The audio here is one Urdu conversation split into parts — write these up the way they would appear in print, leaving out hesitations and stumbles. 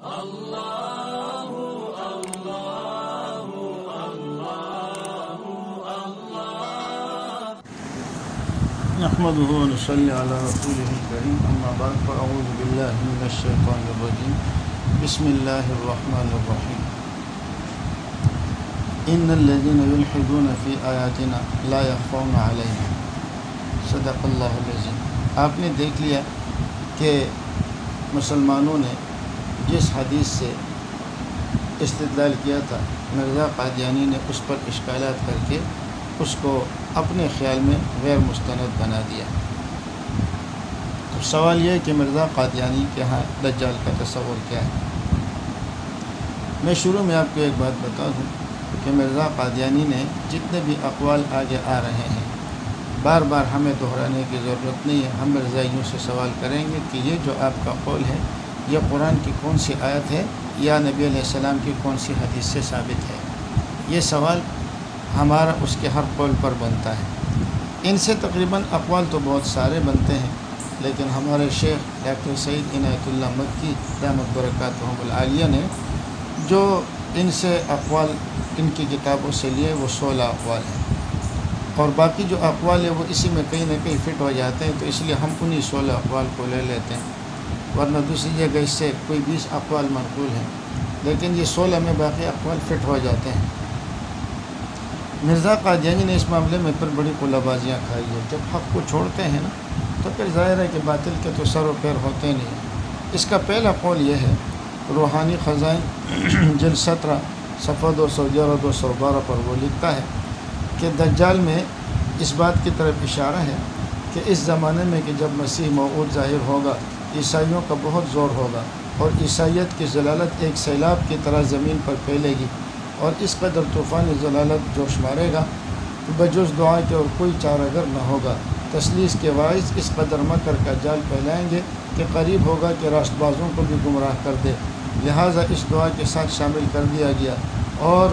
نحمده ونصلي على رسوله الكريم اما بعد فاعوذ بالله من الشيطان الرجيم بسم الله الرحمن الرحيم ان الذين يلحدون في آياتنا لا يخفون علينا صدق اللہ العظیم۔ آپ نے دیکھ لیا کہ مسلمانوں نے جس حدیث سے استدلال کیا تھا، مرزا قادیانی نے اس پر اشکالات کر کے اس کو اپنے خیال میں غیر مستند بنا دیا۔ تو سوال یہ ہے کہ مرزا قادیانی کے ہاں دجال کا تصور کیا ہے؟ میں شروع میں آپ کو ایک بات بتا دوں کہ مرزا قادیانی نے جتنے بھی اقوال آگے آ رہے ہیں، بار بار ہمیں دہرانے کی ضرورت نہیں ہے۔ ہم مرزائیوں سے سوال کریں گے کہ یہ جو آپ کا قول ہے، یہ قرآن کی کون سی آیت ہے یا نبی علیہ السلام کی کون سی حدیث سے ثابت ہے؟ یہ سوال ہمارا اس کے ہر قول پر بنتا ہے۔ ان سے تقریباً اقوال تو بہت سارے بنتے ہیں، لیکن ہمارے شیخ ڈاکٹر سعید عنایت اللہ مکی دامت برکاتہم العالیہ نے جو ان سے اقوال ان کی کتابوں سے لیے وہ 16 اقوال ہیں، اور باقی جو اقوال ہے وہ اسی میں کہیں نہ کہیں فٹ ہو جاتے ہیں، تو اس لیے ہم انہی 16 اقوال کو لے لیتے ہیں، ورنہ دوسری جگہ اس سے کوئی 20 اقوال منقول ہیں، لیکن یہ 16 میں باقی اقوال فٹ ہو جاتے ہیں۔ مرزا قادیانی نے اس معاملے میں پھر بڑی قلہ بازیاں کھائی ہے۔ جب حق کو چھوڑتے ہیں نا تو پھر ظاہر ہے کہ باطل کے تو سر و پیر ہوتے نہیں ہیں۔ اس کا پہلا قول یہ ہے، روحانی خزائن جلد 17 صفحہ 211 212 پر وہ لکھتا ہے کہ دجال میں اس بات کی طرف اشارہ ہے کہ اس زمانے میں کہ جب مسیح موعود ظاہر ہوگا، عیسائیوں کا بہت زور ہوگا اور عیسائیت کی ضلالت ایک سیلاب کی طرح زمین پر پھیلے گی، اور اس قدر طوفانی ضلالت جوش مارے گا بجز دعا کے اور کوئی چارہ گر نہ ہوگا۔ تسلیس کے واعظ اس قدر مکر کا جال پھیلائیں گے کہ قریب ہوگا کہ راست بازوں کو بھی گمراہ کر دے، لہٰذا اس دعا کے ساتھ شامل کر دیا گیا، اور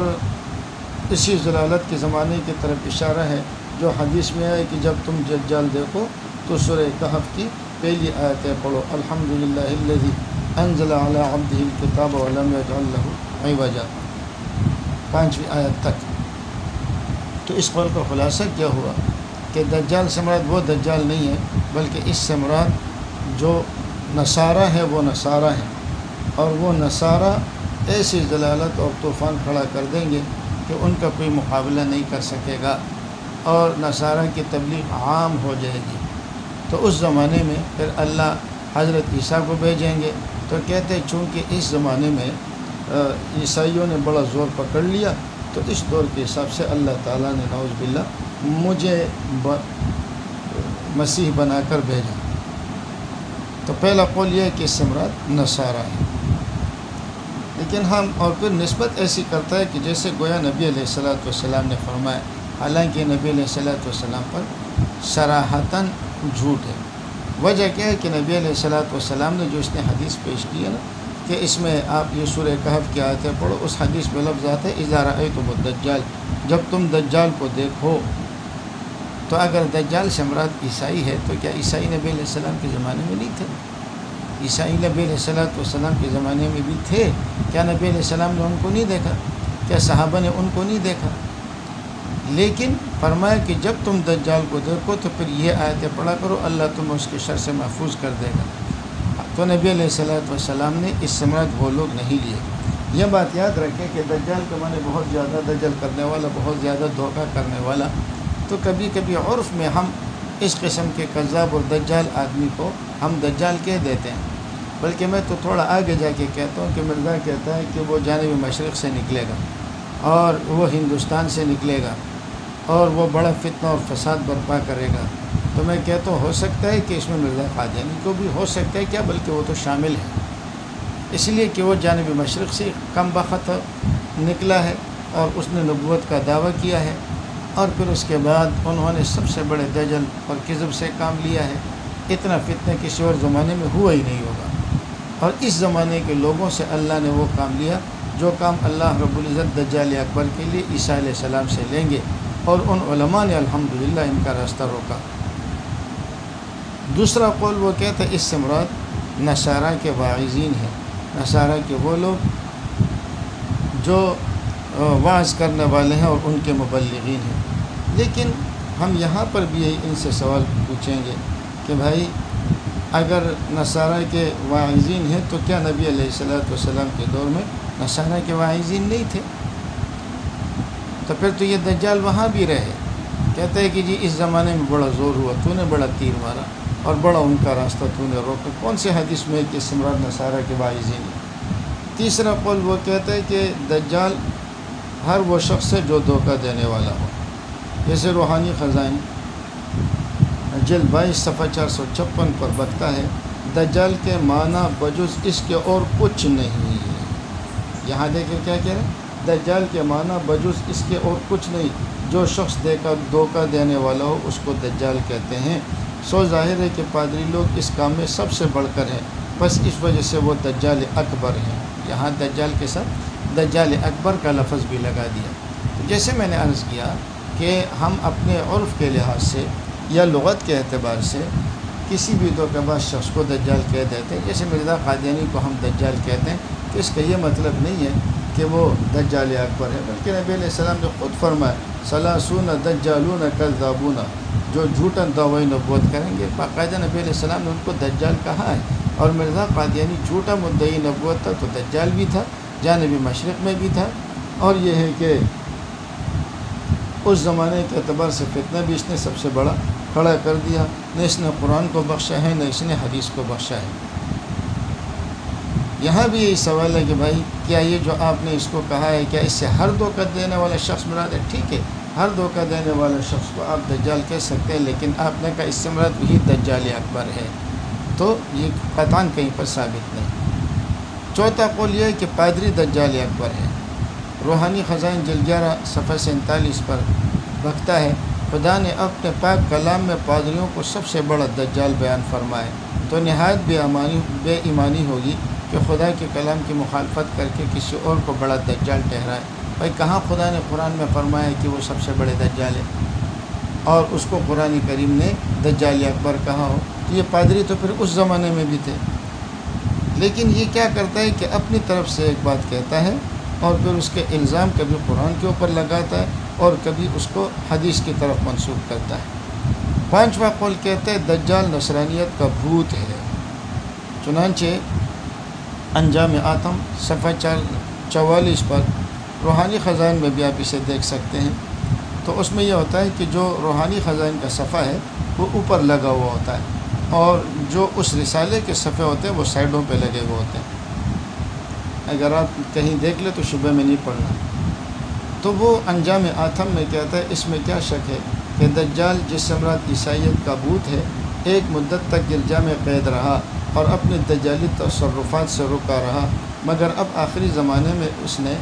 اسی ضلالت کے زمانے کی طرف اشارہ ہے جو حدیث میں ہے کہ جب تم دجال دیکھو تو سورہ کہف کی پہلی آیتیں پڑھو، الحمدللہ الذی انزل علی عبدہ الکتاب ولم یجعل لہ عوجا، 5ویں آیت تک۔ تو اس قول کا خلاصہ کیا ہوا کہ دجال سے مراد وہ دجال نہیں ہے، بلکہ اس سے مراد جو نصارہ ہے وہ نصارہ ہیں، اور وہ نصارہ ایسی ضلالت اور طوفان کھڑا کر دیں گے کہ ان کا کوئی مقابلہ نہیں کر سکے گا، اور نصارہ کی تبلیغ عام ہو جائے گی۔ تو اس زمانے میں پھر اللہ حضرت عیسیٰ کو بھیجیں گے، تو کہتے ہیں چونکہ اس زمانے میں عیسائیوں نے بڑا زور پکڑ لیا، تو اس دور کے حساب سے اللہ تعالیٰ نے نعوذ باللہ مجھے مسیح بنا کر بھیجا۔ تو پہلا قول یہ ہے کہ اس سے مراد نصارہ ہے، لیکن ہم اور پھر نسبت ایسی کرتا ہے کہ جیسے گویا نبی علیہ السلام نے فرمایا، حالانکہ نبی علیہ السلام پر صراحتاً جھوٹ ہے۔ وجہ کیا ہے کہ نبی علیہ السلام نے جو اس نے حدیث پیش کی ہے نا کہ اس میں آپ یہ سورہ کہف کی آیتیں پڑھو، اس حدیث میں لفظ آتا ہے اذا رأیتم الدجال، جب تم دجال کو دیکھو۔ تو اگر دجال سے مراد عیسائی ہے تو کیا عیسائی نبی علیہ السلام کے زمانے میں نہیں تھے؟ عیسائی نبی علیہ السلام کے زمانے میں بھی تھے۔ کیا نبی علیہ السلام نے ان کو نہیں دیکھا؟ کیا صحابہ نے ان کو نہیں دیکھا؟ لیکن فرمایا کہ جب تم دجال کو دیکھو تو پھر یہ آیتیں پڑھا کرو، اللہ تمہیں اس کے شر سے محفوظ کر دے گا۔ تو نبی علیہ السلام نے اس سے مراد وہ لوگ نہیں لیے۔ یہ بات یاد رکھیں کہ دجال کے معنی بہت زیادہ دجل کرنے والا، بہت زیادہ دھوکہ کرنے والا۔ تو کبھی کبھی عرف میں ہم اس قسم کے کذاب اور دجال آدمی کو ہم دجال کہہ دیتے ہیں، بلکہ میں تو تھوڑا آگے جا کے کہتا ہوں کہ مرزا کہتا ہے کہ وہ جانب مشرق سے نکلے گا اور وہ ہندوستان سے نکلے گا اور وہ بڑا فتنہ اور فساد برپا کرے گا۔ تو میں کہتا ہوں ہو سکتا ہے کہ اس میں مرزا قادیانی کو بھی ہو سکتا ہے، کیا بلکہ وہ تو شامل ہے، اس لیے کہ وہ جانب مشرق سے کم بخت نکلا ہے اور اس نے نبوت کا دعویٰ کیا ہے، اور پھر اس کے بعد انہوں نے سب سے بڑے دجل اور کذب سے کام لیا ہے۔ اتنا فتنہ کسی اور زمانے میں ہوا ہی نہیں ہوگا، اور اس زمانے کے لوگوں سے اللہ نے وہ کام لیا جو کام اللہ رب العزت دجال اکبر کے لیے عیسیٰ علیہ السلام سے لیں گے، اور ان علماء نے الحمدللہ ان کا راستہ روکا۔ دوسرا قول وہ کہتا ہے اس سے مراد نصارہ کے واعظین ہیں، نصارہ کے وہ لوگ جو وعظ کرنے والے ہیں اور ان کے مبلغین ہیں۔ لیکن ہم یہاں پر بھی ان سے سوال پوچھیں گے کہ بھائی اگر نصارہ کے واعظین ہیں تو کیا نبی علیہ السلام کے دور میں نصارہ کے واعظین نہیں تھے؟ تو پھر تو یہ دجال وہاں بھی رہے۔ کہتے ہیں کہ جی اس زمانے میں بڑا زور ہوا، تو نے بڑا تیر مارا اور بڑا ان کا راستہ تو نے روکا۔ کون سے حدیث میں کہ سمراد نصارہ کے واعظین ہیں؟ تیسرا قول وہ کہتا ہے کہ دجال ہر وہ شخص ہے جو دھوکہ دینے والا ہو، جیسے روحانی خزائن جلد 22 صفحہ 456 پر بتتا ہے دجال کے معنی بجز اس کے اور کچھ نہیں ہے۔ یہاں دیکھیں کیا کہہ رہے ہیں؟ دجال کے معنی بجز اس کے اور کچھ نہیں، جو شخص دھوکہ دینے والا ہو اس کو دجال کہتے ہیں۔ سو ظاہر ہے کہ پادری لوگ اس کام میں سب سے بڑھ کر ہیں، بس اس وجہ سے وہ دجال اکبر ہیں۔ یہاں دجال کے ساتھ دجال اکبر کا لفظ بھی لگا دیا۔ جیسے میں نے عرض کیا کہ ہم اپنے عرف کے لحاظ سے یا لغت کے اعتبار سے کسی بھی دھوکہ باز شخص کو دجال کہہ دیتے ہیں۔ جیسے مرزا قادیانی کو ہم دجال کہتے ہیں تو اس کا یہ مطلب نہیں ہے کہ وہ دجال اکبر ہے، بلکہ نبی علیہ السلام نے خود فرمایا ثلاثون دجالون کذابون، جو جھوٹا دعوی نبوت کریں گے۔ باقاعدہ نبی علیہ السلام نے ان کو دجال کہا ہے، اور مرزا قادیانی جھوٹا مدعی نبوت تھا تو دجال بھی تھا، جانب مشرق میں بھی تھا، اور یہ ہے کہ اس زمانے کے اعتبار سے فتنہ بھی اس نے سب سے بڑا کھڑا کر دیا۔ نہ اس نے قرآن کو بخشا ہے، نہ اس نے حدیث کو بخشا ہے۔ یہاں بھی یہی سوال ہے کہ بھائی کیا یہ جو آپ نے اس کو کہا ہے کیا اس سے ہر دھوکہ دینے والا شخص مراد ہے؟ ٹھیک ہے، ہر دھوکہ دینے والا شخص کو آپ دجال کہہ سکتے ہیں، لیکن آپ نے کہا اس سے مراد وہی دجال اکبر ہے، تو یہ قطعاً کہیں پر ثابت نہیں۔ چوتھا قول یہ ہے کہ پادری دجال اکبر ہے۔ روحانی خزائن جلد 11 صفحہ 47 پر بکتا ہے خدا نے اپنے پاک کلام میں پادریوں کو سب سے بڑا دجال بیان فرمائے، تو نہایت بے ایمانی ہوگی کہ خدا کے کلام کی مخالفت کر کے کسی اور کو بڑا دجال ٹھہرائے۔ بھائی کہاں خدا نے قرآن میں فرمایا کہ وہ سب سے بڑے دجال ہے اور اس کو قرآن کریم نے دجال اکبر کہا ہو؟ تو یہ پادری تو پھر اس زمانے میں بھی تھے، لیکن یہ کیا کرتا ہے کہ اپنی طرف سے ایک بات کہتا ہے اور پھر اس کے الزام کبھی قرآن کے اوپر لگاتا ہے اور کبھی اس کو حدیث کی طرف منسوخ کرتا ہے۔ پانچواں قول کہتا ہے دجال نصرانیت کا بھوت ہے۔ چنانچہ انجام آتم صفحہ 44 پر روحانی خزائن میں بھی آپ اسے دیکھ سکتے ہیں، تو اس میں یہ ہوتا ہے کہ جو روحانی خزائن کا صفحہ ہے وہ اوپر لگا ہوا ہوتا ہے، اور جو اس رسالے کے صفحے ہوتے ہیں وہ سائڈوں پہ لگے ہوئے ہوتے ہیں۔ اگر آپ کہیں دیکھ لیں تو شبہ میں نہیں پڑھنا۔ تو وہ انجام آتم میں کہتا ہے اس میں کیا شک ہے کہ دجال جس سے مراد عیسائیت کا بھوت ہے ایک مدت تک گرجا میں قید رہا اور اپنے دجالی تصرفات سے رکا رہا، مگر اب آخری زمانے میں اس نے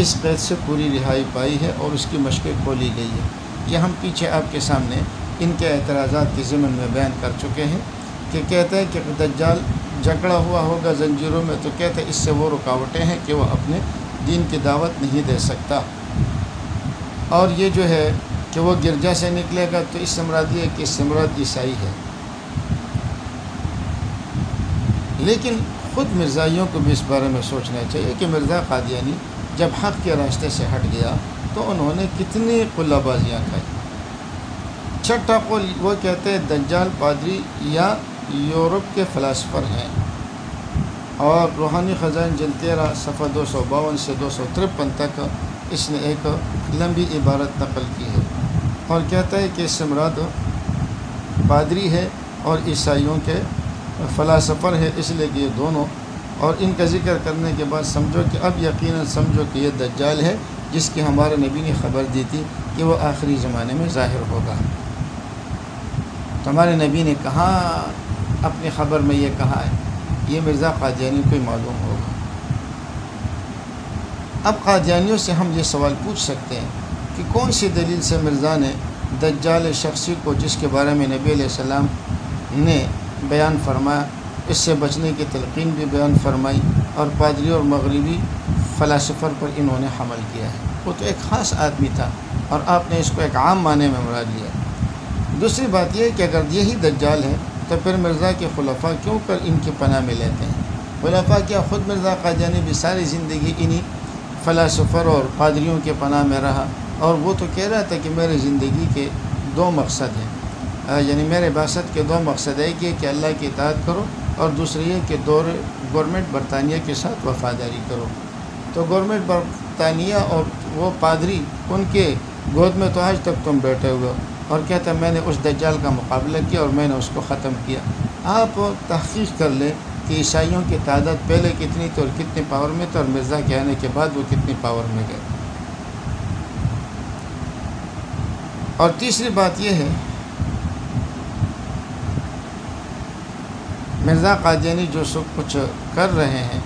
اس قید سے پوری رہائی پائی ہے اور اس کی مشقیں کھولی گئی ہے۔ یہ ہم پیچھے آپ کے سامنے ان کے اعتراضات کے ضمن میں بیان کر چکے ہیں کہ کہتے ہیں کہ دجال جکڑا ہوا ہوگا زنجیروں میں، تو کہتے ہیں اس سے وہ رکاوٹیں ہیں کہ وہ اپنے دین کی دعوت نہیں دے سکتا، اور یہ جو ہے کہ وہ گرجا سے نکلے گا تو اس سے مراد یہ ہے کہ اس سے مراد عیسائی ہے۔ لیکن خود مرزائیوں کو بھی اس بارے میں سوچنا چاہیے کہ مرزا قادیانی جب حق کے راستے سے ہٹ گیا تو انہوں نے کتنی قلہ بازیاں کھائی۔ چھٹا قول وہ کہتے ہیں دجال پادری یا یورپ کے فلاسفر ہیں، اور روحانی خزائن جلد 13 صفحہ 252 سے 253 تک اس نے ایک لمبی عبارت نقل کی ہے اور کہتا ہے کہ اس سے مراد پادری ہے اور عیسائیوں کے فلاسفر ہے، اس لیے کہ یہ دونوں، اور ان کا ذکر کرنے کے بعد سمجھو کہ اب یقیناً سمجھو کہ یہ دجال ہے جس کی ہمارے نبی نے خبر دی تھی کہ وہ آخری زمانے میں ظاہر ہوگا۔ تو ہمارے نبی نے کہاں اپنی خبر میں یہ کہا ہے؟ یہ مرزا قادیانی کو ہی معلوم ہوگا۔ اب قادیانیوں سے ہم یہ سوال پوچھ سکتے ہیں کہ کون سی دلیل سے مرزا نے دجال شخصی کو جس کے بارے میں نبی علیہ السلام نے بیان فرمایا اس سے بچنے کی تلقین بھی بیان فرمائی، اور پادری اور مغربی فلاسفر پر انہوں نے حمل کیا ہے؟ وہ تو ایک خاص آدمی تھا اور آپ نے اس کو ایک عام معنی میں مراد لیا۔ دوسری بات یہ ہے کہ اگر یہی دجال ہے تو پھر مرزا کے خلفاء کیوں کر ان کی پناہ میں لیتے ہیں؟ خلفاء کیا، خود مرزا قادیانی بھی ساری زندگی انہی فلاسفر اور پادریوں کے پناہ میں رہا، اور وہ تو کہہ رہا تھا کہ میری زندگی کے 2 مقصد ہیں، یعنی میرے بعثت کے 2 مقصد ہے، ایک یہ کہ اللہ کی اطاعت کرو، اور دوسری یہ کہ گورنمنٹ برطانیہ کے ساتھ وفاداری کرو۔ تو گورنمنٹ برطانیہ اور وہ پادری، ان کے گود میں تو آج تک تم بیٹھے ہوئے ہو، اور کہتا ہے میں نے اس دجال کا مقابلہ کیا اور میں نے اس کو ختم کیا۔ آپ تحقیق کر لیں کہ عیسائیوں کی تعداد پہلے کتنی تھی اور کتنی پاور میں تھی، اور مرزا کے آنے کے بعد وہ کتنی پاور میں گئے۔ اور تیسری بات یہ ہے، مرزا قادیانی جو سب کچھ کر رہے ہیں،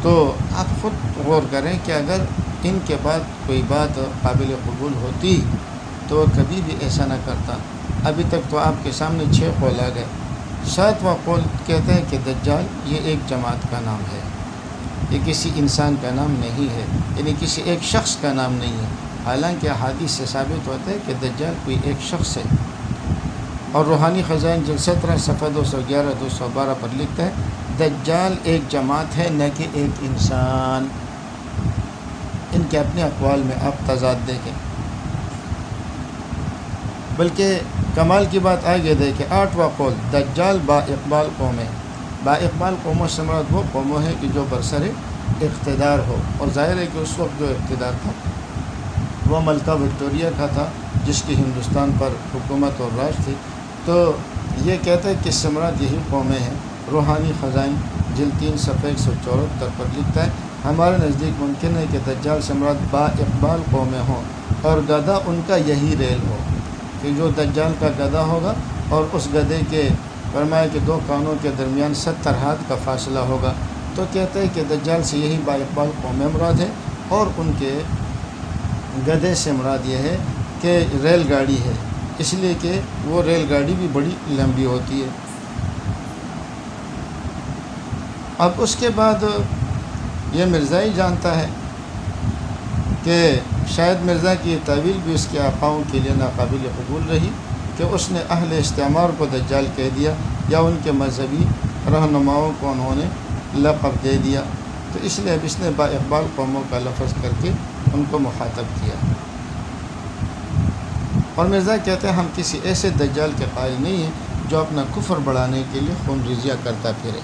تو آپ خود غور کریں کہ اگر ان کے بعد کوئی بات قابل قبول ہوتی تو وہ کبھی بھی ایسا نہ کرتا۔ ابھی تک تو آپ کے سامنے 6 قول آ گئے۔ 7واں قول کہتے ہیں کہ دجال یہ ایک جماعت کا نام ہے، یہ کسی انسان کا نام نہیں ہے، یعنی کسی ایک شخص کا نام نہیں ہے، حالانکہ احادیث سے ثابت ہوتا ہے کہ دجال کوئی ایک شخص ہے۔ اور روحانی خزائن جلد 17 صفحہ 211 212 پر لکھتا ہے دجال ایک جماعت ہے، نہ کہ ایک انسان۔ ان کے اپنے اقوال میں آپ تضاد دیکھیں۔ بلکہ کمال کی بات آگے دیکھیں، 8واں قول دجال با اقبال قوم ہے۔ با اقبال قوموں سے مراد وہ قوموں ہے کہ جو برسر اقتدار ہو، اور ظاہر ہے کہ اس وقت جو اقتدار تھا وہ ملکہ وکٹوریہ کا تھا، جس کی ہندوستان پر حکومت اور راج تھی۔ تو یہ کہتا ہے کہ سمراد یہی قومیں ہیں۔ روحانی خزائن جلد 3 صفحہ 174 پر لکھتا ہے ہمارے نزدیک ممکن ہے کہ دجال سمراد با اقبال قومیں ہوں، اور گدھا ان کا یہی ریل ہو، کہ جو دجال کا گدھا ہوگا اور اس گدھے کے فرمایا کہ 2 کانوں کے درمیان 70 ہاتھ کا فاصلہ ہوگا۔ تو کہتے ہیں کہ دجال سے یہی با اقبال قومیں مراد ہے، اور ان کے گدھے سے مراد یہ ہے کہ ریل گاڑی ہے، اس لیے کہ وہ ریل گاڑی بھی بڑی لمبی ہوتی ہے۔ اب اس کے بعد یہ مرزا ہی جانتا ہے کہ شاید مرزا کی یہ تعویل بھی اس کے آقاؤں کے لیے ناقابل قبول رہی کہ اس نے اہل استعمار کو دجال کہہ دیا، یا ان کے مذہبی رہنماؤں کو انہوں نے لقب دے دیا، تو اس لیے اب اس نے با اقبال قوموں کا لفظ کر کے ان کو مخاطب کیا۔ اور مرزا کہتے ہیں ہم کسی ایسے دجال کے قائل نہیں ہیں جو اپنا کفر بڑھانے کے لیے خون ریزیاں کرتا پھرے۔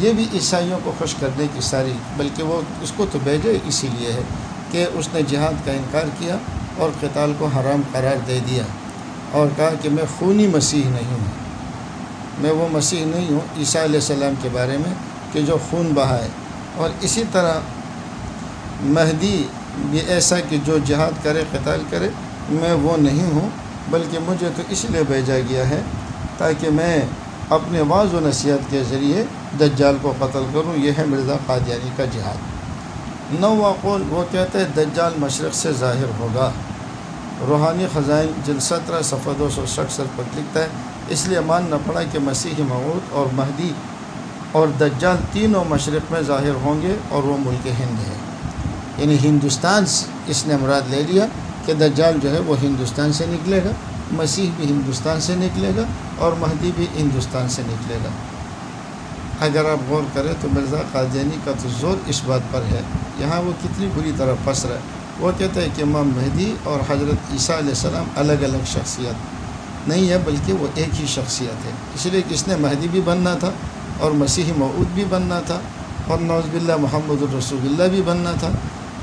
یہ بھی عیسائیوں کو خوش کرنے کی ساری، بلکہ وہ اس کو تو بھیجے اسی لیے ہے کہ اس نے جہاد کا انکار کیا اور قتال کو حرام قرار دے دیا، اور کہا کہ میں خونی مسیح نہیں ہوں، میں وہ مسیح نہیں ہوں عیسیٰ علیہ السلام کے بارے میں کہ جو خون بہائے۔ اور اسی طرح مہدی بھی ایسا کہ جو جہاد کرے قتال کرے، میں وہ نہیں ہوں، بلکہ مجھے تو اس لیے بھیجا گیا ہے تاکہ میں اپنے واعظ و نصیحت کے ذریعے دجال کو قتل کروں۔ یہ ہے مرزا قادیانی کا جہاد۔ 9واں قول وہ کہتے ہیں دجال مشرق سے ظاہر ہوگا۔ روحانی خزائن جلد 17 صفحہ 267 پر لکھتا ہے اس لیے ماننا پڑا کہ مسیح موعود اور مہدی اور دجال تینوں مشرق میں ظاہر ہوں گے، اور وہ ملک ہند ہے، یعنی ہندوستان اس نے مراد لے لیا کہ دجال جو ہے وہ ہندوستان سے نکلے گا، مسیح بھی ہندوستان سے نکلے گا، اور مہدی بھی ہندوستان سے نکلے گا۔ اگر آپ غور کریں تو مرزا قادیانی کا تو زور اس بات پر ہے، یہاں وہ کتنی بری طرح پھنس رہا ہے۔ وہ کہتے ہیں کہ امام مہدی اور حضرت عیسیٰ علیہ السلام الگ الگ شخصیت نہیں ہے، بلکہ وہ ایک ہی شخصیت ہے، اس لیے کہ اس نے مہدی بھی بننا تھا اور مسیح موعود بھی بننا تھا، اور نعوذ باللہ محمد الرسول اللہ بھی بننا تھا،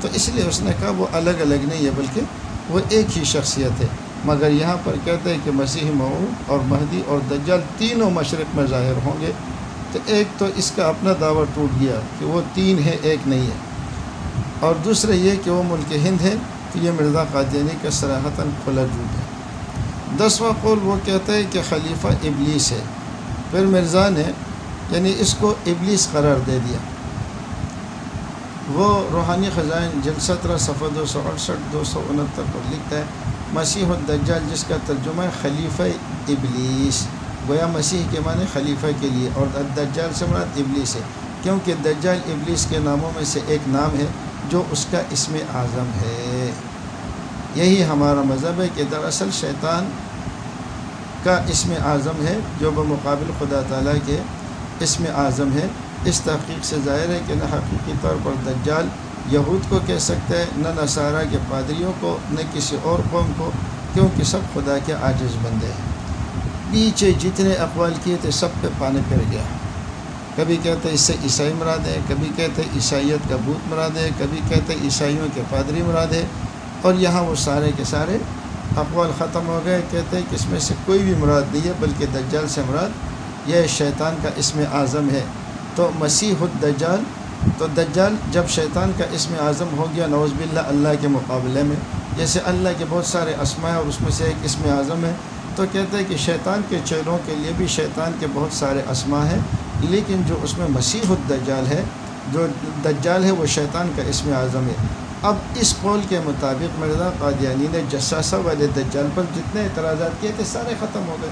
تو اس لیے اس نے کہا وہ الگ الگ نہیں ہے بلکہ وہ ایک ہی شخصیت ہے۔ مگر یہاں پر کہتے ہیں کہ مسیح موعود اور مہدی اور دجال تینوں مشرق میں ظاہر ہوں گے، تو ایک تو اس کا اپنا دعویٰ ٹوٹ گیا کہ وہ 3 ہے، ایک نہیں ہے، اور دوسرا یہ کہ وہ ملک ہند ہے، تو یہ مرزا قادیانی کا صراحتاً کھلا جھوٹ ہے۔ 10واں قول وہ کہتے ہیں کہ خلیفہ ابلیس ہے، پھر مرزا نے یعنی اس کو ابلیس قرار دے دیا۔ وہ روحانی خزائن جلد 17 صفحہ 268 269 پر لکھتا ہے مسیح الدجال جس کا ترجمہ ہے خلیفہ ابلیس، گویا مسیح کے معنی خلیفہ کے لیے، اور الدجال سے مراد ابلیس ہے، کیونکہ دجال ابلیس کے ناموں میں سے ایک نام ہے جو اس کا اسم اعظم ہے۔ یہی ہمارا مذہب ہے کہ دراصل شیطان کا اسم اعظم ہے جو بمقابل خدا تعالیٰ کے اسم اعظم ہے، اس تحقیق سے ظاہر ہے کہ نہ حقیقی طور پر دجال یہود کو کہہ سکتا ہے، نہ نصارہ کے پادریوں کو، نہ کسی اور قوم کو، کیونکہ سب خدا کے عاجز بندے ہیں۔ پیچھے جتنے اقوال کیے تھے سب پہ پانے پھر گیا۔ کبھی کہتے اس سے عیسائی مراد ہے، کبھی کہتے عیسائیت کا بت مراد ہے، کبھی کہتے عیسائیوں کے پادری مراد ہے، اور یہاں وہ سارے کے سارے اقوال ختم ہو گئے۔ کہتے ہیں کہ اس میں سے کوئی بھی مراد نہیں ہے، بلکہ دجال سے مراد یہ شیطان کا اسم اعظم ہے۔ تو مسیح الدجال، تو دجال جب شیطان کا اسم اعظم ہو گیا نعوذ باللہ اللہ کے مقابلے میں، جیسے اللہ کے بہت سارے اسماء ہیں اور اس میں سے ایک اسم اعظم ہے، تو کہتے ہیں کہ شیطان کے چیلوں کے لیے بھی شیطان کے بہت سارے اسماء ہیں، لیکن جو اس میں مسیح الدجال ہے، جو دجال ہے، وہ شیطان کا اسم اعظم ہے۔ اب اس قول کے مطابق مرزا قادیانی نے جساسہ والے دجال پر جتنے اعتراضات کیے تھے سارے ختم ہو گئے،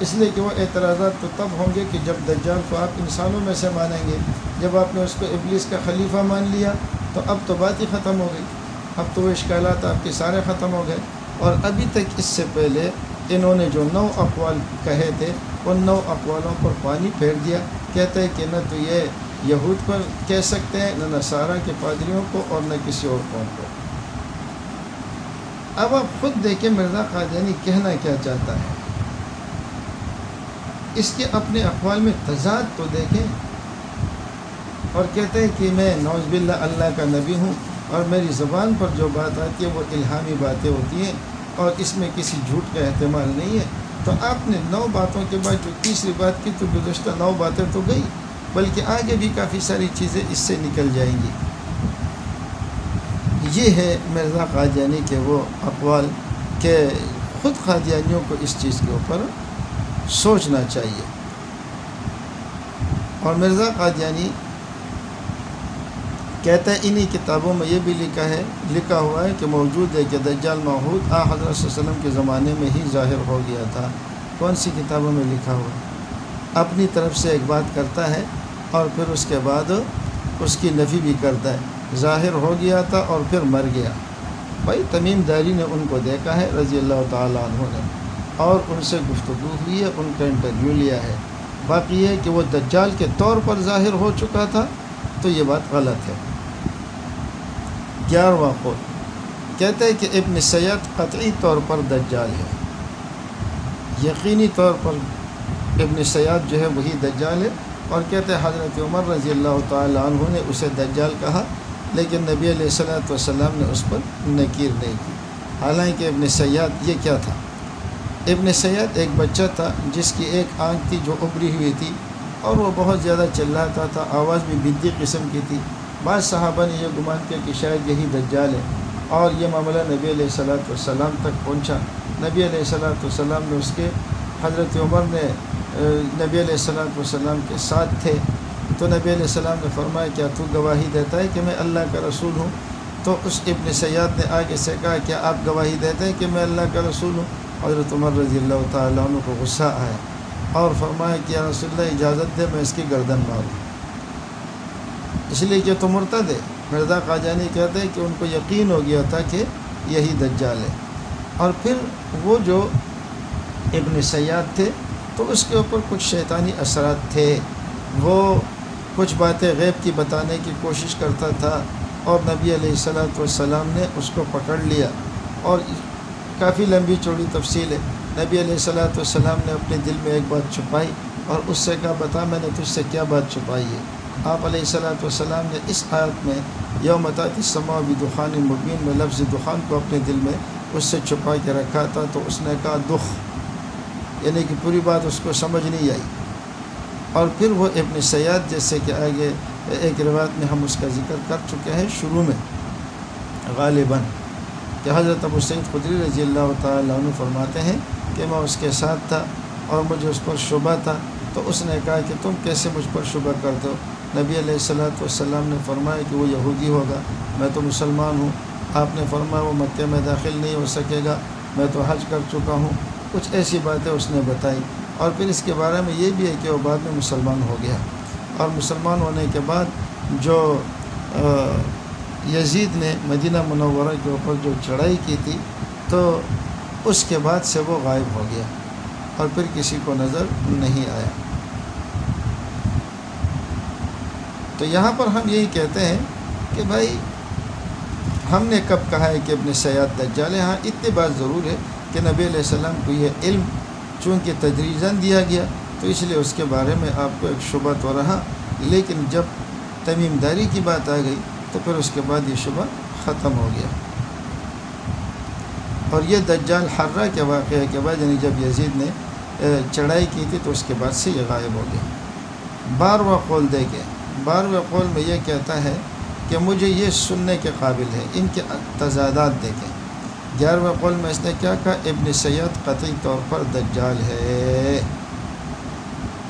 اس لیے کہ وہ اعتراضات تو تب ہوں گے کہ جب دجال کو آپ انسانوں میں سے مانیں گے۔ جب آپ نے اس کو ابلیس کا خلیفہ مان لیا تو اب تو بات ہی ختم ہو گئی، اب تو وہ اشکالات آپ کے سارے ختم ہو گئے۔ اور ابھی تک اس سے پہلے انہوں نے جو 9 اقوال کہے تھے ان 9 اقوالوں پر پانی پھیر دیا۔ کہتے ہیں کہ نہ تو یہ یہود پر کہہ سکتے ہیں، نہ نصارہ کے پادریوں کو، اور نہ کسی اور قوم کو۔ اب آپ خود دیکھیں مرزا قادیانی کہنا کیا چاہتا ہے، اس کے اپنے اقوال میں تضاد تو دیکھیں، اور کہتے ہیں کہ میں نعوذ باللہ اللہ کا نبی ہوں، اور میری زبان پر جو بات آتی ہے وہ الہامی باتیں ہوتی ہیں، اور اس میں کسی جھوٹ کا احتمال نہیں ہے۔ تو آپ نے 9 باتوں کے بعد جو تیسری بات کی تو گزشتہ 9 باتیں تو گئی، بلکہ آگے بھی کافی ساری چیزیں اس سے نکل جائیں گی۔ یہ ہے مرزا قادیانی کے وہ اقوال کہ خود قادیانیوں کو اس چیز کے اوپر سوچنا چاہیے۔ اور مرزا قادیانی کہتا ہے انہی کتابوں میں یہ بھی لکھا ہوا ہے کہ موجود ہے کہ دجال موعود حضرت صلی اللہ علیہ وسلم کے زمانے میں ہی ظاہر ہو گیا تھا۔ کون سی کتابوں میں لکھا ہوا ہے؟ اپنی طرف سے ایک بات کرتا ہے اور پھر اس کے بعد اس کی نفی بھی کرتا ہے، ظاہر ہو گیا تھا اور پھر مر گیا۔ بھائی تمیم داری نے ان کو دیکھا ہے رضی اللہ تعالیٰ عنہ نے، اور ان سے گفتگو ہوئی ہے، ان کا انٹرویو لیا ہے۔ باقی یہ کہ وہ دجال کے طور پر ظاہر ہو چکا تھا تو یہ بات غلط ہے۔ 11واں قول کہتے ہیں کہ ابن سیاد قطعی طور پر دجال ہے، یقینی طور پر ابن سیاد جو ہے وہی دجال ہے، اور کہتے ہیں حضرت عمر رضی اللہ تعالیٰ عنہ نے اسے دجال کہا، لیکن نبی علیہ الصلوۃ والسلام نے اس پر نکیر نہیں کی۔ حالانکہ ابن سیاد یہ کیا تھا؟ ابن سیاد ایک بچہ تھا جس کی ایک آنکھ تھی جو ابری ہوئی تھی، اور وہ بہت زیادہ چلاتا تھا، آواز بھی بدی قسم کی تھی۔ بعض صحابہ نے یہ گمان کیا کہ شاید یہی دجال ہے، اور یہ معاملہ نبی علیہ الصلوۃ والسلام تک پہنچا۔ نبی علیہ الصلوۃ والسلام نے اس کے حضرت عمر نے نبی علیہ الصلوۃ والسلام کے ساتھ تھے، تو نبی علیہ السلام نے فرمایا کیا تو گواہی دیتا ہے کہ میں اللہ کا رسول ہوں؟ تو اس ابن سیاد نے آگے سے کہا کیا آپ گواہی دیتے ہیں کہ میں اللہ کا رسول ہوں؟ حضرت عمر رضی اللہ تعالیٰ عنہ کو غصہ آیا اور فرمایا کہ یا رسول اللہ اجازت دے میں اس کی گردن ماروں، اس لیے کہ تو مرتد ہے۔ مرزا قادیانی کہتے ہیں کہ ان کو یقین ہو گیا تھا کہ یہی دجال ہے۔ اور پھر وہ جو ابن سیاد تھے تو اس کے اوپر کچھ شیطانی اثرات تھے، وہ کچھ باتیں غیب کی بتانے کی کوشش کرتا تھا، اور نبی علیہ الصلوۃ والسلام نے اس کو پکڑ لیا، اور کافی لمبی چوڑی تفصیل ہے۔ نبی علیہ الصلوۃ والسلام نے اپنے دل میں ایک بات چھپائی اور اس سے کہا بتا میں نے تجھ سے کیا بات چھپائی ہے؟ آپ علیہ الصلوۃ والسلام نے اس آیت میں یوم تأتی السماء بدخان مبین میں لفظ دخان کو اپنے دل میں اس سے چھپا کے رکھا تھا، تو اس نے کہا دخ، یعنی کہ پوری بات اس کو سمجھ نہیں آئی۔ اور پھر وہ ابن سیاد جیسے کہ آگے ایک روایت میں ہم اس کا ذکر کر چکے ہیں شروع میں غالباً، کہ حضرت ابو سعید خدری رضی اللہ تعالیٰ عنہ فرماتے ہیں کہ میں اس کے ساتھ تھا اور مجھے اس پر شبہ تھا، تو اس نے کہا کہ تم کیسے مجھ پر شبہ کرتے ہو؟ نبی علیہ الصلوۃ والسلام نے فرمایا کہ وہ یہودی ہوگا، میں تو مسلمان ہوں۔ آپ نے فرمایا وہ مکہ میں داخل نہیں ہو سکے گا، میں تو حج کر چکا ہوں۔ کچھ ایسی باتیں اس نے بتائی، اور پھر اس کے بارے میں یہ بھی ہے کہ وہ بعد میں مسلمان ہو گیا، اور مسلمان ہونے کے بعد جو یزید نے مدینہ منورہ کے اوپر جو چڑھائی کی تھی تو اس کے بعد سے وہ غائب ہو گیا اور پھر کسی کو نظر نہیں آیا۔ تو یہاں پر ہم یہی کہتے ہیں کہ بھائی ہم نے کب کہا ہے کہ ابن سیاد دجال ہے؟ ہاں اتنی بات ضرور ہے کہ نبی علیہ السلام کو یہ علم چونکہ تدریجاً دیا گیا تو اس لیے اس کے بارے میں آپ کو ایک شبہ تو رہا، لیکن جب تمیم داری کی بات آ گئی تو پھر اس کے بعد یہ شبہ ختم ہو گیا۔ اور یہ دجال حرہ کے واقعہ کے بعد یعنی جب یزید نے چڑھائی کی تھی تو اس کے بعد سے یہ غائب ہو گیا۔ 12واں قول دیکھیں، 12ویں قول میں یہ کہتا ہے کہ مجھے یہ سننے کے قابل ہے۔ ان کے تضادات دیکھیں۔ 11ویں قول میں اس نے کیا کہا؟ ابن سیاد قطعی طور پر دجال ہے،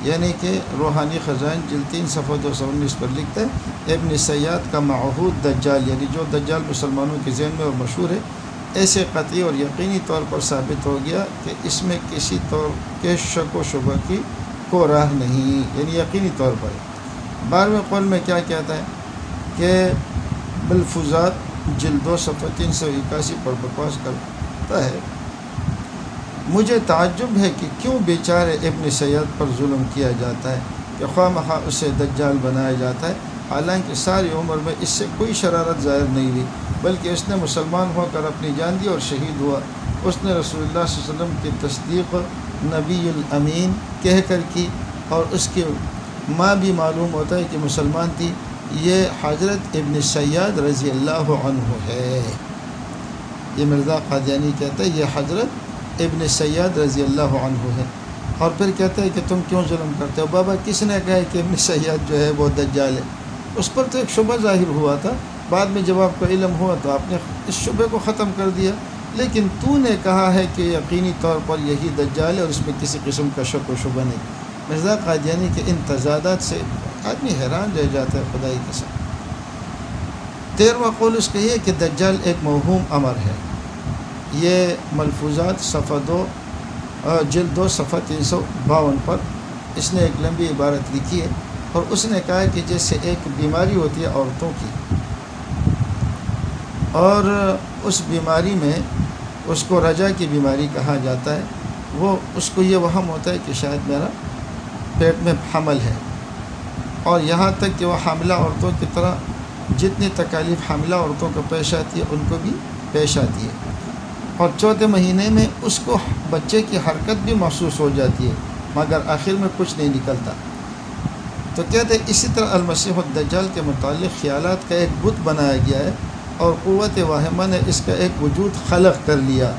یعنی کہ روحانی خزائن جلد 3 صفحہ 219 پر لکھتا ہے ابن سیاد کا معہود دجال، یعنی جو دجال مسلمانوں کے ذہن میں اور مشہور ہے، ایسے قطعی اور یقینی طور پر ثابت ہو گیا کہ اس میں کسی طور کے شک و شبہ کی کوئی راہ نہیں، یعنی یقینی طور پر۔ 12ویں قول میں کیا کہتا ہے کہ ملفوظات جلد 2 صفحہ 381 پر بکواس کرتا ہے، مجھے تعجب ہے کہ کیوں بیچارے ابن سیاد پر ظلم کیا جاتا ہے کہ خواہ مخواہ اسے دجال بنایا جاتا ہے، حالانکہ ساری عمر میں اس سے کوئی شرارت ظاہر نہیں ہوئی، بلکہ اس نے مسلمان ہو کر اپنی جان دی اور شہید ہوا۔ اس نے رسول اللہ صلی اللہ علیہ وسلم کی تصدیق نبی الامین کہہ کر کی، اور اس کی ماں بھی معلوم ہوتا ہے کہ مسلمان تھی۔ یہ حضرت ابن سیاد رضی اللہ عنہ ہے، یہ مرزا قادیانی کہتا ہے یہ حضرت ابن سیاد رضی اللہ عنہ ہے۔ اور پھر کہتا ہے کہ تم کیوں ظلم کرتے ہو؟ بابا کس نے کہا ہے کہ ابن سیاد جو ہے وہ دجال ہے؟ اس پر تو ایک شبہ ظاہر ہوا تھا، بعد میں جب آپ کو علم ہوا تو آپ نے اس شبے کو ختم کر دیا، لیکن تو نے کہا ہے کہ یقینی طور پر یہی دجال ہے اور اس میں کسی قسم کا شک و شبہ نہیں۔ مرزا قادیانی کے ان تضادات سے آدمی حیران رہ جاتا ہے، خدائی قسم۔ 13واں قول اس کا یہ کہ دجال ایک موہوم امر ہے۔ یہ ملفوظات صفحہ 2 جلد 2 صفحہ 352 پر اس نے ایک لمبی عبارت لکھی ہے، اور اس نے کہا کہ جیسے ایک بیماری ہوتی ہے عورتوں کی، اور اس بیماری میں اس کو رجا کی بیماری کہا جاتا ہے، وہ اس کو یہ وہم ہوتا ہے کہ شاید میرا پیٹ میں حمل ہے، اور یہاں تک کہ وہ حاملہ عورتوں کی طرح جتنی تکالیف حاملہ عورتوں کو پیش آتی ہے ان کو بھی پیش آتی ہے، اور چوتھے مہینے میں اس کو بچے کی حرکت بھی محسوس ہو جاتی ہے، مگر آخر میں کچھ نہیں نکلتا۔ تو کہتے ہیں اسی طرح المسیح الدجال کے متعلق خیالات کا ایک بت بنایا گیا ہے، اور قوت واہمہ نے اس کا ایک وجود خلق کر لیا،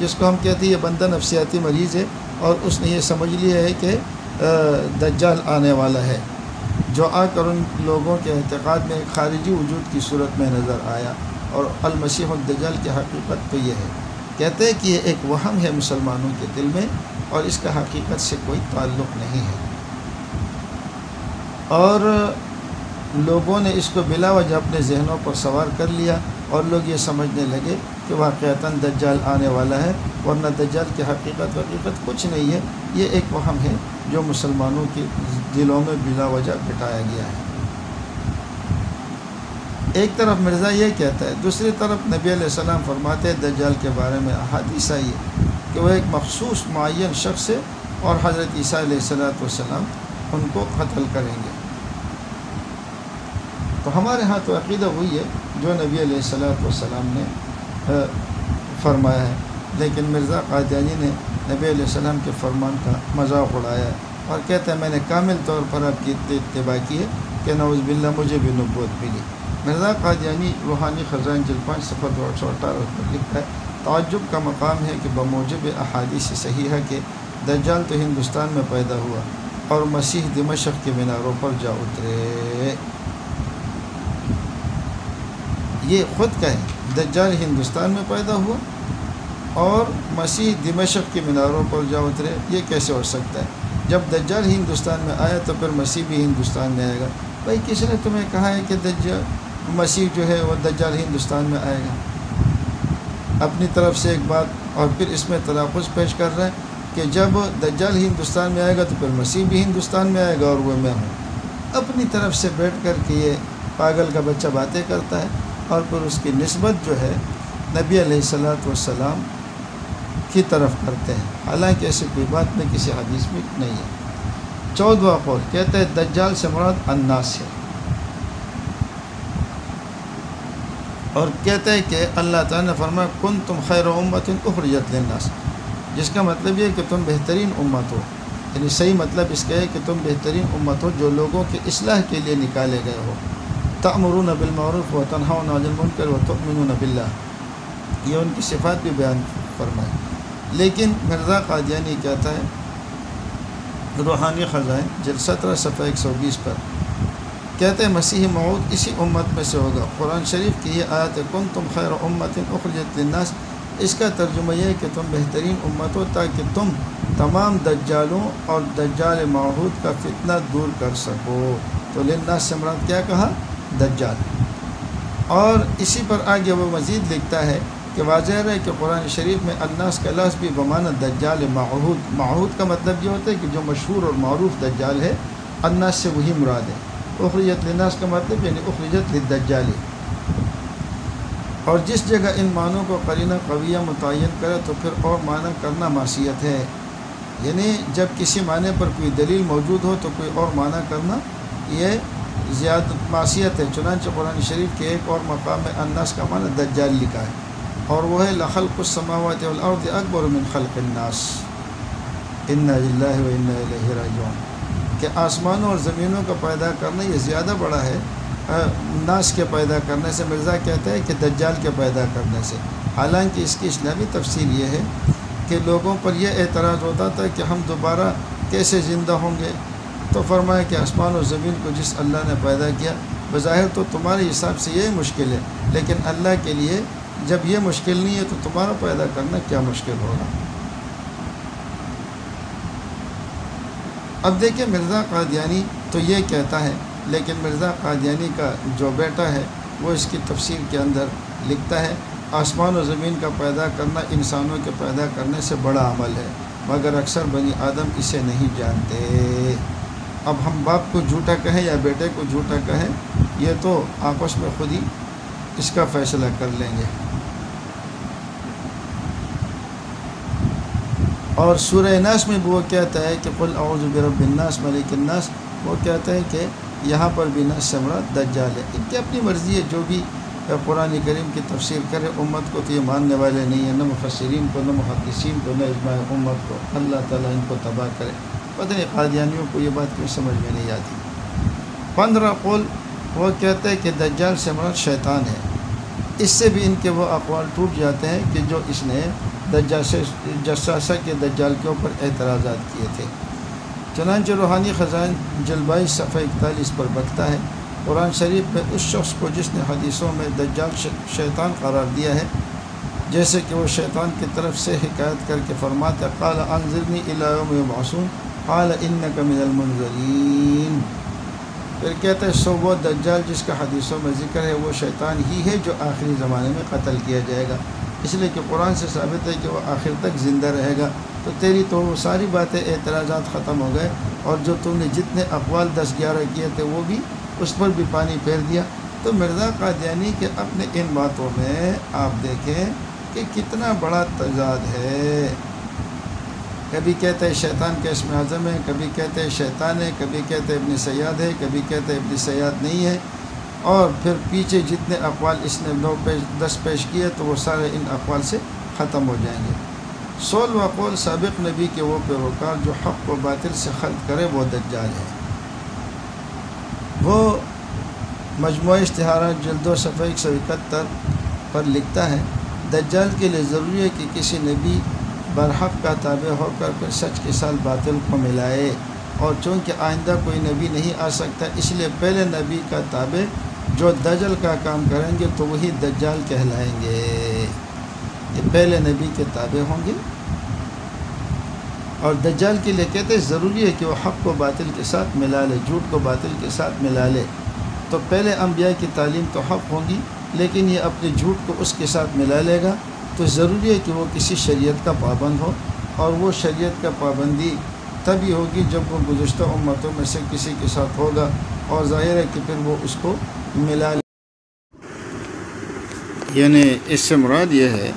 جس کو ہم کہتے ہیں یہ بندہ نفسیاتی مریض ہے، اور اس نے یہ سمجھ لیا ہے کہ دجال آنے والا ہے، جو آ کر ان لوگوں کے اعتقاد میں ایک خارجی وجود کی صورت میں نظر آیا۔ اور المسیح الدجال کی حقیقت تو یہ ہے، کہتے ہیں کہ یہ ایک وہم ہے مسلمانوں کے دل میں، اور اس کا حقیقت سے کوئی تعلق نہیں ہے، اور لوگوں نے اس کو بلا وجہ اپنے ذہنوں پر سوار کر لیا، اور لوگ یہ سمجھنے لگے کہ واقعتاً دجال آنے والا ہے، ورنہ دجال کی حقیقت کچھ نہیں ہے، یہ ایک وہم ہے جو مسلمانوں کے دلوں میں بلا وجہ بٹھایا گیا ہے۔ ایک طرف مرزا یہ کہتا ہے، دوسری طرف نبی علیہ السلام فرماتے ہیں دجال کے بارے میں احادیث آئی ہے کہ وہ ایک مخصوص معین شخص ہے، اور حضرت عیسیٰ علیہ السلام ان کو قتل کریں گے۔ تو ہمارے ہاں تو عقیدہ وہی ہے جو نبی علیہ السلام نے فرمایا ہے، لیکن مرزا قادیانی نے نبی علیہ السلام کے فرمان کا مذاق اڑایا ہے، اور کہتا ہے میں نے کامل طور پر آپ کی اتباع کی ہے کہ نعوذ باللہ مجھے بھی نبوت ملی۔ مرزا قادیانی روحانی خزائن جلد 5 صفحہ 218 پر لکھتا ہے، تعجب کا مقام ہے کہ بموجب احادیث صحیحہ کہ دجال تو ہندوستان میں پیدا ہوا اور مسیح دمشق کے میناروں پر جا اترے۔ یہ خود کہیں دجال ہندوستان میں پیدا ہوا اور مسیح دمشق کے میناروں پر جا اترے، یہ کیسے ہو سکتا ہے؟ جب دجال ہندوستان میں آیا تو پھر مسیح بھی ہندوستان میں آئے گا۔ بھائی کس نے تمہیں کہا ہے کہ مسیح جو ہے وہ دجال ہندوستان میں آئے گا؟ اپنی طرف سے ایک بات، اور پھر اس میں تلفظ پیش کر رہا ہے کہ جب دجال ہندوستان میں آئے گا تو پھر مسیح بھی ہندوستان میں آئے گا اور وہ میں ہوں۔ اپنی طرف سے بیٹھ کر کے یہ پاگل کا بچہ باتیں کرتا ہے، اور پھر اس کی نسبت جو ہے نبی علیہ السلام کی طرف کرتے ہیں، حالانکہ ایسی کوئی بات میں کسی حدیث میں نہیں ہے۔ 14واں قول کہتا ہے دجال سے مراد الناس ہے، اور کہتے ہیں کہ اللہ تعالیٰ نے فرمایا کنتم خیر امۃ اخرجت للناس، جس کا مطلب یہ ہے کہ تم بہترین امت ہو، یعنی صحیح مطلب اس کا ہے کہ تم بہترین امت ہو جو لوگوں کی اصلاح کے لیے نکالے گئے ہو۔ تأمرون بالمعروف وتنہون عن المنکر وتؤمنون باللہ، یہ ان کی صفات بھی بیان فرمائی۔ لیکن مرزا قادیانی کہتا ہے روحانی خزائن جلد 17 صفحہ 120 پر، کہتے ہیں مسیح موعود اسی امت میں سے ہوگا۔ قرآن شریف کی یہ آیت کنتم خیر امۃ اخرجت للناس، اس کا ترجمہ یہ ہے کہ تم بہترین امت ہو تاکہ تم تمام دجالوں اور دجال موعود کا فتنہ دور کر سکو۔ تو للناس سے مراد کیا کہا؟ دجال۔ اور اسی پر آگے وہ مزید لکھتا ہے کہ واضح ہے کہ قرآن شریف میں الناس کا لفظ بھی بمعنی دجال موعود، موعود کا مطلب یہ ہوتا ہے کہ جو مشہور اور معروف دجال ہے، الناس سے وہی مراد ہے۔ اخرجت للناس کا مطلب یعنی اخرجت للدجال۔ اور جس جگہ ان معنوں کو قرینہ قویہ متعین کرے تو پھر اور معنی کرنا معصیت ہے، یعنی جب کسی معنی پر کوئی دلیل موجود ہو تو کوئی اور معنی کرنا یہ زیادہ معصیت ہے۔ چنانچہ قرآن شریف کے ایک اور مقام میں الناس کا معنی دجال لکھا ہے، اور وہ ہے لخلق السماوات والارض اکبر من خلق الناس انا للہ و انا الیہ راجعون، کہ آسمانوں اور زمینوں کا پیدا کرنا یہ زیادہ بڑا ہے ناس کے پیدا کرنے سے۔ مرزا کہتا ہے کہ دجال کے پیدا کرنے سے، حالانکہ اس کی اسلامی تفسیر یہ ہے کہ لوگوں پر یہ اعتراض ہوتا تھا کہ ہم دوبارہ کیسے زندہ ہوں گے، تو فرمایا کہ آسمان و زمین کو جس اللہ نے پیدا کیا، بظاہر تو تمہارے حساب سے یہی مشکل ہے، لیکن اللہ کے لیے جب یہ مشکل نہیں ہے تو تمہارا پیدا کرنا کیا مشکل ہوگا۔ اب دیکھیں مرزا قادیانی تو یہ کہتا ہے، لیکن مرزا قادیانی کا جو بیٹا ہے وہ اس کی تفسیر کے اندر لکھتا ہے آسمان و زمین کا پیدا کرنا انسانوں کے پیدا کرنے سے بڑا عمل ہے، مگر اکثر بنی آدم اسے نہیں جانتے۔ اب ہم باپ کو جھوٹا کہیں یا بیٹے کو جھوٹا کہیں، یہ تو آپس میں خود ہی اس کا فیصلہ کر لیں گے۔ اور سورہ ناس میں بھی وہ کہتا ہے کہ قل اعوذ برب الناس ملک الناس، وہ کہتا ہے کہ یہاں پر بھی ناس سے مراد دجال ہے۔ ان کی اپنی مرضی ہے، جو بھی قرآن کریم کی تفسیر کرے، امت کو تو یہ ماننے والے نہیں ہیں، نہ مفسرین کو، نہ محدثین کو، نہ اجماع امت کو۔ اللہ تعالیٰ ان کو تباہ کرے۔ پتہ نہیں قادیانیوں کو یہ بات کیوں سمجھ میں نہیں آتی۔ 15 قول وہ کہتے ہیں کہ دجال سے مراد شیطان ہے۔ اس سے بھی ان کے وہ اقوال ٹوٹ جاتے ہیں کہ جو اس نے جساسہ کے دجال کے اوپر اعتراضات کیے تھے۔ چنانچہ روحانی خزائن جلد 22 صفحہ 41 پر بکتا ہے قرآن شریف میں اس شخص کو جس نے حدیثوں میں دجال شیطان قرار دیا ہے، جیسے کہ وہ شیطان کی طرف سے حکایت کر کے فرماتا ہے قال انظرنی الی یوم یبعثون قال انک من المنظرین۔ پھر کہتا ہے سو وہ دجال جس کا حدیثوں میں ذکر ہے وہ شیطان ہی ہے جو آخری زمانے میں قتل کیا جائے گا، اس لیے کہ قرآن سے ثابت ہے کہ وہ آخر تک زندہ رہے گا۔ تو تیری تو وہ ساری باتیں اعتراضات ختم ہو گئے، اور جو تم نے جتنے اقوال 10-11 کیے تھے وہ بھی اس پر بھی پانی پھیر دیا۔ تو مرزا قادیانی کے اپنے ان باتوں میں آپ دیکھیں کہ کتنا بڑا تضاد ہے۔ کبھی کہتے ہیں شیطان کا اسم اعظم ہے، کبھی کہتے ہیں شیطان ہے، کبھی کہتے ہیں ابن سیاد ہے، کبھی کہتے ہیں ابن سیاد نہیں ہے، اور پھر پیچھے جتنے اقوال اس نے 10 پیش کیے تو وہ سارے ان اقوال سے ختم ہو جائیں گے۔ 16واں قول سابق نبی کے وہ پیروکار جو حق و باطل سے خلط کرے وہ دجال ہے۔ وہ مجموعہ اشتہارات جلد 2 صفحہ 171 پر لکھتا ہے دجال کے لیے ضروری ہے کہ کسی نبی برحق کا تابع ہو کر پھر سچ کے ساتھ باطل کو ملائے، اور چونکہ آئندہ کوئی نبی نہیں آ سکتا اس لیے پہلے نبی کا تابع جو دجال کا کام کریں گے تو وہی دجال کہلائیں گے۔ یہ پہلے نبی کے تابع ہوں گے، اور دجال کے لیے کہتے ہیں ضروری ہے کہ وہ حق کو باطل کے ساتھ ملا لے، جھوٹ کو باطل کے ساتھ ملا لے۔ تو پہلے انبیاء کی تعلیم تو حق ہوں گی، لیکن یہ اپنے جھوٹ کو اس کے ساتھ ملا لے گا، تو ضروری ہے کہ وہ کسی شریعت کا پابند ہو، اور وہ شریعت کا پابندی تبھی ہوگی جب وہ گزشتہ امتوں میں سے کسی کے ساتھ ہوگا، اور ظاہر ہے کہ پھر وہ اس کو ملا لے۔ یعنی اس سے مراد یہ ہے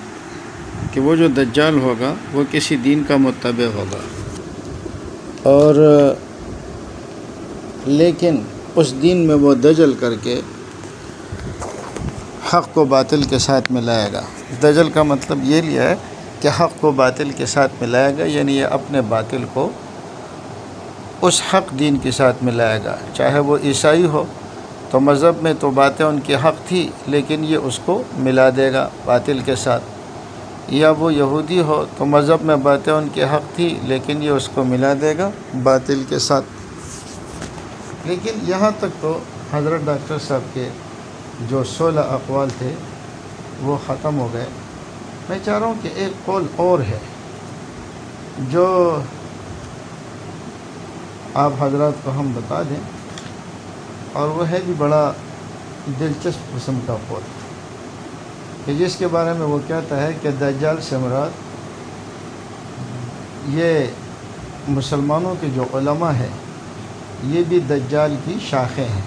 کہ وہ جو دجال ہوگا وہ کسی دین کا متبع ہوگا، اور لیکن اس دین میں وہ دجل کر کے حق کو باطل کے ساتھ ملائے گا۔ دجل کا مطلب یہ لیا ہے کہ حق کو باطل کے ساتھ ملائے گا، یعنی یہ اپنے باطل کو اس حق دین کے ساتھ ملائے گا۔ چاہے وہ عیسائی ہو تو مذہب میں تو باتیں ان کی حق تھی، لیکن یہ اس کو ملا دے گا باطل کے ساتھ، یا وہ یہودی ہو تو مذہب میں باتیں ان کی حق تھی، لیکن یہ اس کو ملا دے گا باطل کے ساتھ۔ لیکن یہاں تک تو حضرت ڈاکٹر صاحب کے جو 16 اقوال تھے وہ ختم ہو گئے۔ میں چاہ رہا ہوں کہ ایک قول اور ہے جو آپ حضرات کو ہم بتا دیں، اور وہ ہے بھی بڑا دلچسپ قسم کا قول، کہ جس کے بارے میں وہ کہتا ہے کہ دجال سے مراد یہ مسلمانوں کے جو علماء ہیں یہ بھی دجال کی شاخیں ہیں،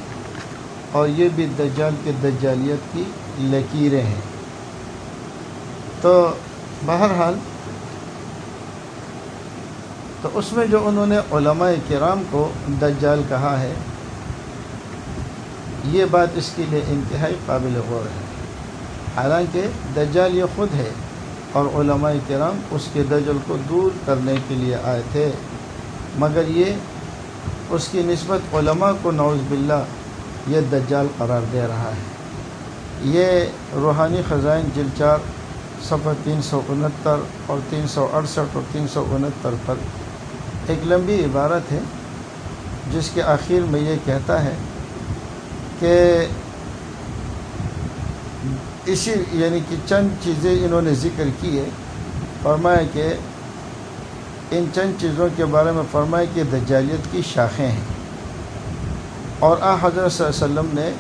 اور یہ بھی دجال کے دجالیت کی لکیریں ہیں۔ تو بہرحال تو اس میں جو انہوں نے علماء کرام کو دجال کہا ہے، یہ بات اس کے لیے انتہائی قابل غور ہے۔ حالانکہ دجال یہ خود ہے، اور علماء کرام اس کے دجل کو دور کرنے کے لیے آئے تھے، مگر یہ اس کی نسبت علماء کو نعوذ باللہ یہ دجال قرار دے رہا ہے۔ یہ روحانی خزائن جلد 4 صفحہ 369 اور 368 اور 369 پر ایک لمبی عبارت ہے، جس کے آخر میں یہ کہتا ہے کہ اسی یعنی کہ چند چیزیں انہوں نے ذکر کی ہے، فرمایا کہ ان چند چیزوں کے بارے میں فرمایا کہ دجالیت کی شاخیں ہیں، اور حضرت صلی اللہ علیہ وسلم نے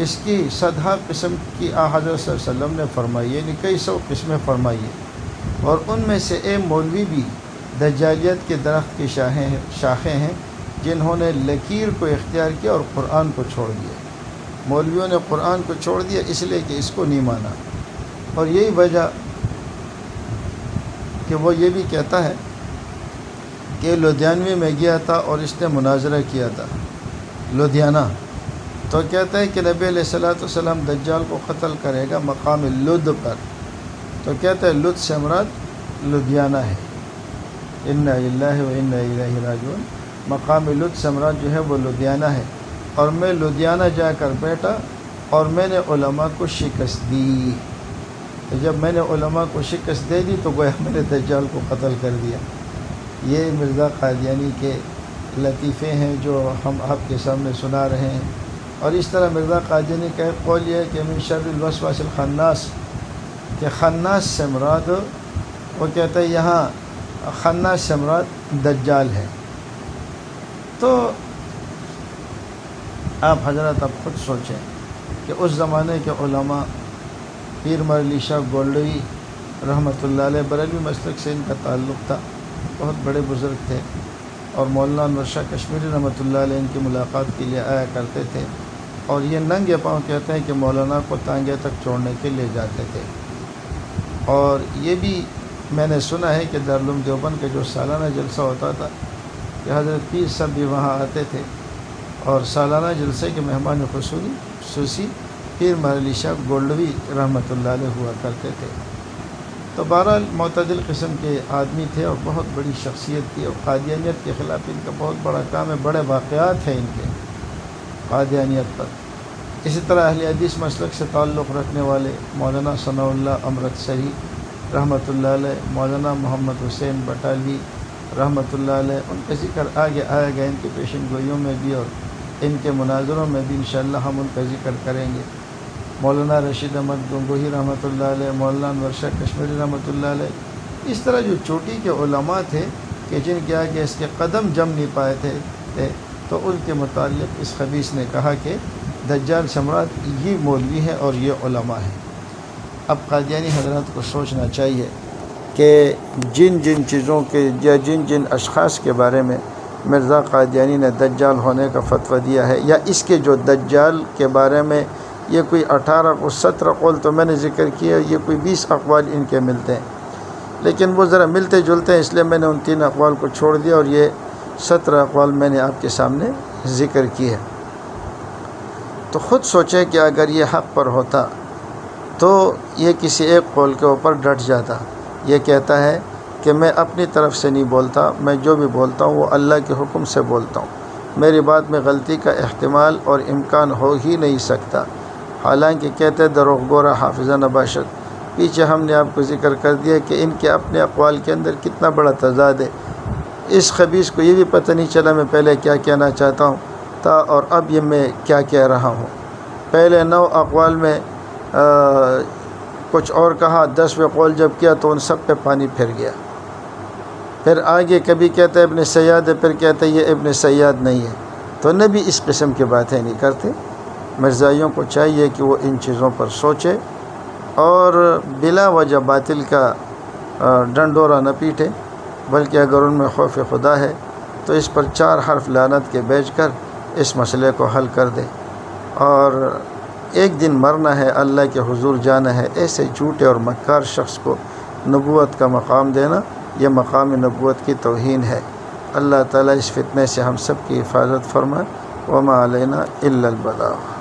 اس کی 100 قسم کی حضرت صلی اللہ علیہ وسلم نے فرمائی، یعنی کئی 100 قسمیں فرمائی ہیں، اور ان میں سے ایک مولوی بھی دجالیت کے درخت کی شاخیں ہیں، جنہوں نے لکیر کو اختیار کیا اور قرآن کو چھوڑ دیا۔ مولویوں نے قرآن کو چھوڑ دیا اس لیے کہ اس کو نہیں مانا، اور یہی وجہ کہ وہ یہ بھی کہتا ہے کہ لدھیانوی میں گیا تھا اور اس نے مناظرہ کیا تھا لدھیانہ، تو کہتا ہے کہ نبی علیہ السلام دجال کو قتل کرے گا مقام لد پر، تو کہتا ہے لد سے مراد لدھیانہ ہے، انا للہ و انا الیہ راجعون، مقام لد سے مراد جو ہے وہ لدھیانہ ہے، اور میں لدھیانہ جا کر بیٹھا اور میں نے علماء کو شکست دی، جب میں نے علماء کو شکست دے دی تو گویا میں نے دجال کو قتل کر دیا۔ یہ مرزا قادیانی کے لطیفے ہیں جو ہم آپ کے سامنے سنا رہے ہیں، اور اس طرح مرزا قادیانی کا ایک قول یہ ہے کہ من شر الوسواس الخناس، کہ خناس سے مراد وہ کہتا ہے یہاں خناس سے مراد دجال ہے۔ تو آپ حضرات اب خود سوچیں کہ اس زمانے کے علماء، پیر مرلی شاہ گولڈوی رحمۃ اللہ علیہ، بریلوی مسلک سے ان کا تعلق تھا، بہت بڑے بزرگ تھے، اور مولانا انور شاہ کشمیری رحمۃ اللہ علیہ ان کی ملاقات کے لیے آیا کرتے تھے، اور یہ ننگے پاؤں کہتے ہیں کہ مولانا کو تانگے تک چھوڑنے کے لیے جاتے تھے۔ اور یہ بھی میں نے سنا ہے کہ دارالعلوم دیوبند کا جو سالانہ جلسہ ہوتا تھا کہ حضرت پیر صاحب بھی وہاں آتے تھے، اور سالانہ جلسے کے مہمان خصوصی پیر مرلی شاہ گولڈوی رحمۃ اللہ علیہ ہوا کرتے تھے۔ تو بہرحال معتدل قسم کے آدمی تھے اور بہت بڑی شخصیت تھی، اور قادیانیت کے خلاف ان کا بہت بڑا کام ہے، بڑے واقعات ہیں ان کے قادیانیت پر۔ اسی طرح اہل حدیث مسلک سے تعلق رکھنے والے مولانا ثناء اللہ امرتسری رحمۃ اللہ علیہ، مولانا محمد حسین بٹالوی رحمۃ اللہ علیہ، ان کا ذکر آگے آیا گیا، ان کی پیشن گوئیوں میں بھی اور ان کے مناظروں میں بھی انشاءاللہ ہم ان کا ذکر کریں گے۔ مولانا رشید احمد گنگوہی رحمۃ اللہ علیہ، مولانا انور شاہ کشمیری رحمۃ اللہ علیہ، اس طرح جو چوٹی کے علماء تھے کہ جن کے آگے اس کے قدم جم نہیں پائے تھے، تو ان کے متعلق اس خبیث نے کہا کہ دجال سے مراد یہ مولوی ہے اور یہ علماء ہیں۔ اب قادیانی حضرات کو سوچنا چاہیے کہ جن جن چیزوں کے یا جن جن اشخاص کے بارے میں مرزا قادیانی نے دجال ہونے کا فتویٰ دیا ہے، یا اس کے جو دجال کے بارے میں یہ کوئی 18 کو 17 قول تو میں نے ذکر کیا، یہ کوئی 20 اقوال ان کے ملتے ہیں، لیکن وہ ذرا ملتے جلتے ہیں، اس لیے میں نے ان 3 اقوال کو چھوڑ دیا اور یہ 17 اقوال میں نے آپ کے سامنے ذکر کی ہے۔ تو خود سوچیں کہ اگر یہ حق پر ہوتا تو یہ کسی ایک قول کے اوپر ڈٹ جاتا، یہ کہتا ہے کہ میں اپنی طرف سے نہیں بولتا، میں جو بھی بولتا ہوں وہ اللہ کے حکم سے بولتا ہوں، میری بات میں غلطی کا احتمال اور امکان ہو ہی نہیں سکتا۔ حالانکہ کہتے دروغ گورا حافظہ نباشد، پیچھے ہم نے آپ کو ذکر کر دیا کہ ان کے اپنے اقوال کے اندر کتنا بڑا تضاد ہے۔ اس خبیث کو یہ بھی پتہ نہیں چلا میں پہلے کیا کہنا چاہتا ہوں تھا اور اب یہ میں کیا کہہ رہا ہوں۔ پہلے 9 اقوال میں کچھ اور کہا، 10ویں قول جب کیا تو ان سب پہ پانی پھر گیا۔ پھر آگے کبھی کہتا ہے ابن سیاد ہے، پھر کہتا ہے یہ ابن سیاد نہیں ہے۔ تو نبی اس قسم کی باتیں نہیں کرتے۔ مرزائیوں کو چاہیے کہ وہ ان چیزوں پر سوچے اور بلا وجہ باطل کا ڈنڈورا نہ پیٹے، بلکہ اگر ان میں خوف خدا ہے تو اس پر 4 حرف لعنت کے بیچ کر اس مسئلے کو حل کر دے۔ اور ایک دن مرنا ہے، اللہ کے حضور جانا ہے، ایسے جھوٹے اور مکار شخص کو نبوت کا مقام دینا یہ مقام نبوت کی توہین ہے۔ اللہ تعالیٰ اس فتنے سے ہم سب کی حفاظت فرمائے۔ وما علینا الا البلاغ۔